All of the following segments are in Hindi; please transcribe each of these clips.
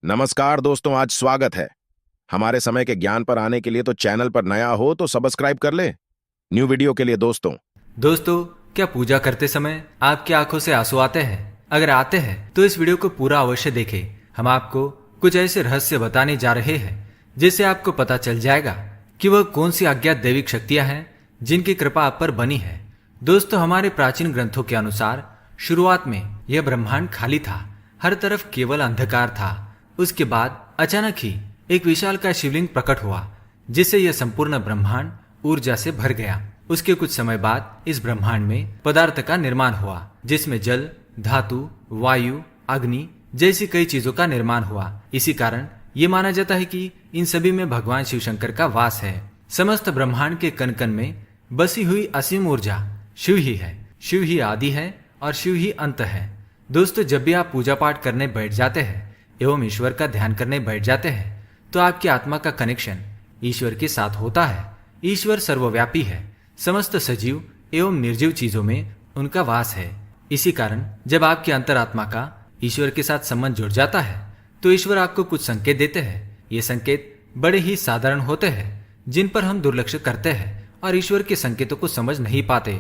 नमस्कार दोस्तों, आज स्वागत है। हमारे समय के ज्ञान पर आने के लिए तो चैनल पर नया हो तो सब्सक्राइब कर ले। न्यू वीडियो के लिए दोस्तों, क्या पूजा करते समय आपकी आंखों से आंसू आते हैं? अगर आते हैं तो इस वीडियो को पूरा अवश्य देखें। हम आपको कुछ ऐसे रहस्य बताने जा रहे हैं जिससे आपको पता चल जाएगा कि वह कौन सी अज्ञात दैविक शक्तियां हैं जिनकी कृपा आप पर बनी है। दोस्तों, हमारे प्राचीन ग्रंथों के अनुसार शुरुआत में यह ब्रह्मांड खाली था, हर तरफ केवल अंधकार था। उसके बाद अचानक ही एक विशाल का शिवलिंग प्रकट हुआ जिससे यह संपूर्ण ब्रह्मांड ऊर्जा से भर गया। उसके कुछ समय बाद इस ब्रह्मांड में पदार्थ का निर्माण हुआ जिसमें जल, धातु, वायु, अग्नि जैसी कई चीजों का निर्माण हुआ। इसी कारण ये माना जाता है कि इन सभी में भगवान शिव शंकर का वास है। समस्त ब्रह्मांड के कण कण में बसी हुई असीम ऊर्जा शिव ही है। शिव ही आदि है और शिव ही अंत है। दोस्तों, जब भी आप पूजा पाठ करने बैठ जाते हैं एवं ईश्वर का ध्यान करने बैठ जाते हैं तो आपकी आत्मा का कनेक्शन ईश्वर के साथ होता है। ईश्वर सर्वव्यापी है, समस्त सजीव एवं निर्जीव चीजों में उनका वास है। इसी कारण जब आपकी अंतरात्मा का ईश्वर के साथ संबंध जुड़ जाता है तो ईश्वर आपको कुछ संकेत देते हैं। ये संकेत बड़े ही साधारण होते हैं जिन पर हम दुर्लक्ष्य करते हैं और ईश्वर के संकेतों को समझ नहीं पाते।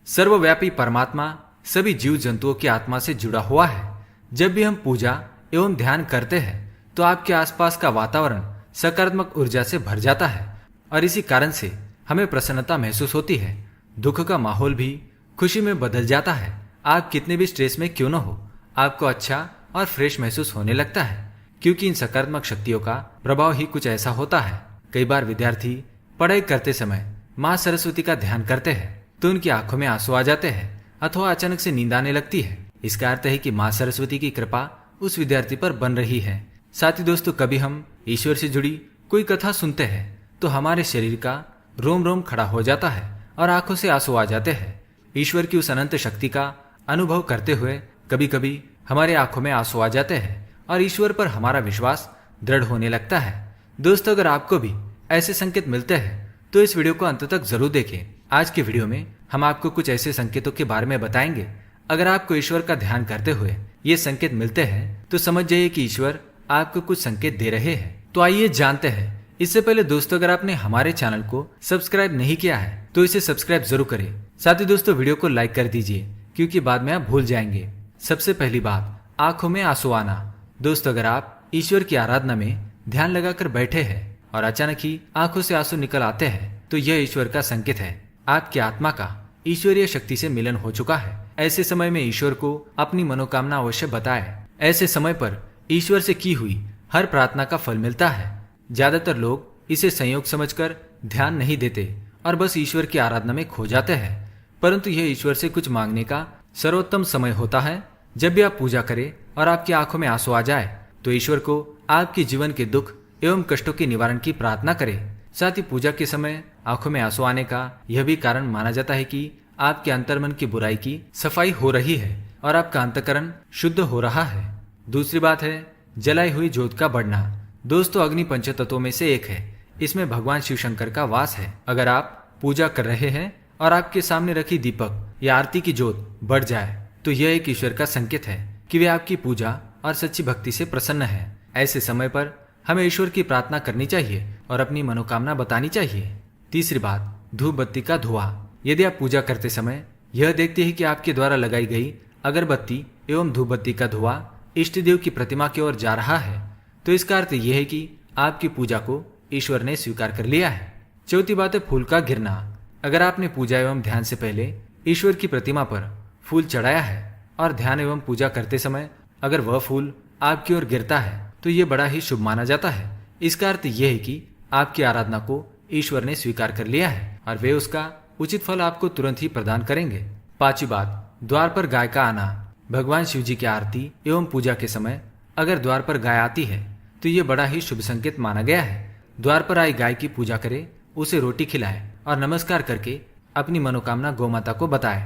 सर्वव्यापी परमात्मा सभी जीव जंतुओं की आत्मा से जुड़ा हुआ है। जब भी हम पूजा एवं ध्यान करते हैं तो आपके आसपास का वातावरण सकारात्मक ऊर्जा से भर जाता है और इसी कारण से हमें प्रसन्नता महसूस होती है। दुख का माहौल भी खुशी में बदल जाता है। आप कितने भी स्ट्रेस में क्यों न हो, आपको अच्छा और फ्रेश महसूस होने लगता है, क्योंकि इन सकारात्मक शक्तियों का प्रभाव ही कुछ ऐसा होता है। कई बार विद्यार्थी पढ़ाई करते समय माँ सरस्वती का ध्यान करते हैं तो उनकी आंखों में आंसू आ जाते हैं अथवा अचानक से नींद आने लगती है। इसका अर्थ है कि माँ सरस्वती की कृपा उस विद्यार्थी पर बन रही है। साथ ही दोस्तों, कभी हम ईश्वर से जुड़ी कोई कथा सुनते हैं तो हमारे शरीर का रोम रोम खड़ा हो जाता है और आंखों से आंसू आ जाते हैं। ईश्वर की उस अनंत शक्ति का अनुभव करते हुए कभी कभी हमारे आंखों में आंसू आ जाते हैं और ईश्वर पर हमारा विश्वास दृढ़ होने लगता है। दोस्तों, अगर आपको भी ऐसे संकेत मिलते हैं तो इस वीडियो को अंत तक जरूर देखें। आज के वीडियो में हम आपको कुछ ऐसे संकेतों के बारे में बताएंगे। अगर आपको ईश्वर का ध्यान करते हुए ये संकेत मिलते हैं तो समझ जाइए कि ईश्वर आपको कुछ संकेत दे रहे हैं। तो आइए जानते हैं। इससे पहले दोस्तों, अगर आपने हमारे चैनल को सब्सक्राइब नहीं किया है तो इसे सब्सक्राइब जरूर करें। साथ ही दोस्तों, वीडियो को लाइक कर दीजिए क्योंकि बाद में आप भूल जाएंगे। सबसे पहली बात, आंखों में आंसू आना। दोस्तों, अगर आप ईश्वर की आराधना में ध्यान लगाकर बैठे हैं और अचानक ही आंखों से आंसू निकल आते हैं तो यह ईश्वर का संकेत है। आपकी आत्मा का ईश्वरीय शक्ति से मिलन हो चुका है। ऐसे समय में ईश्वर को अपनी मनोकामना अवश्य बताएं। ऐसे समय पर ईश्वर से की हुई हर प्रार्थना का फल मिलता है। ज्यादातर लोग इसे संयोग समझकर ध्यान नहीं देते और बस ईश्वर की आराधना में खो जाते हैं, परंतु यह ईश्वर से कुछ मांगने का सर्वोत्तम समय होता है। जब भी आप पूजा करें और आपकी आंखों में आंसू आ जाए तो ईश्वर को आपके जीवन के दुख एवं कष्टों के निवारण की प्रार्थना करें। साथ ही पूजा के समय आंखों में आंसू आने का यह भी कारण माना जाता है कि आपके अंतर्मन की बुराई की सफाई हो रही है और आपका अंतःकरण शुद्ध हो रहा है। दूसरी बात है जलाई हुई ज्योत का बढ़ना। दोस्तों, अग्नि पंचतत्वों में से एक है। इसमें भगवान शिव शंकर का वास है। अगर आप पूजा कर रहे हैं और आपके सामने रखी दीपक या आरती की ज्योत बढ़ जाए तो यह एक ईश्वर का संकेत है कि वे आपकी पूजा और सच्ची भक्ति से प्रसन्न है। ऐसे समय पर हमें ईश्वर की प्रार्थना करनी चाहिए और अपनी मनोकामना बतानी चाहिए। तीसरी बात, धूप बत्ती का धुआं। यदि आप पूजा करते समय यह देखते हैं कि आपके द्वारा लगाई गई अगरबत्ती एवं धूप बत्ती का धुआं इष्ट देव की प्रतिमा की ओर जा रहा है तो इसका अर्थ यह है कि आपकी पूजा को ईश्वर ने स्वीकार कर लिया है। चौथी बात है फूल का गिरना। अगर आपने पूजा एवं ध्यान से पहले ईश्वर की प्रतिमा पर फूल चढ़ाया है और ध्यान एवं पूजा करते समय अगर वह फूल आपकी ओर गिरता है तो ये बड़ा ही शुभ माना जाता है। इसका अर्थ यह है कि आपकी आराधना को ईश्वर ने स्वीकार कर लिया है और वे उसका उचित फल आपको तुरंत ही प्रदान करेंगे। पांचवी बात, द्वार पर गाय का आना। भगवान शिव जी की आरती एवं पूजा के समय अगर द्वार पर गाय आती है तो ये बड़ा ही शुभ संकेत माना गया है। द्वार पर आई गाय की पूजा करें, उसे रोटी खिलाएं और नमस्कार करके अपनी मनोकामना गौ माता को बताएं।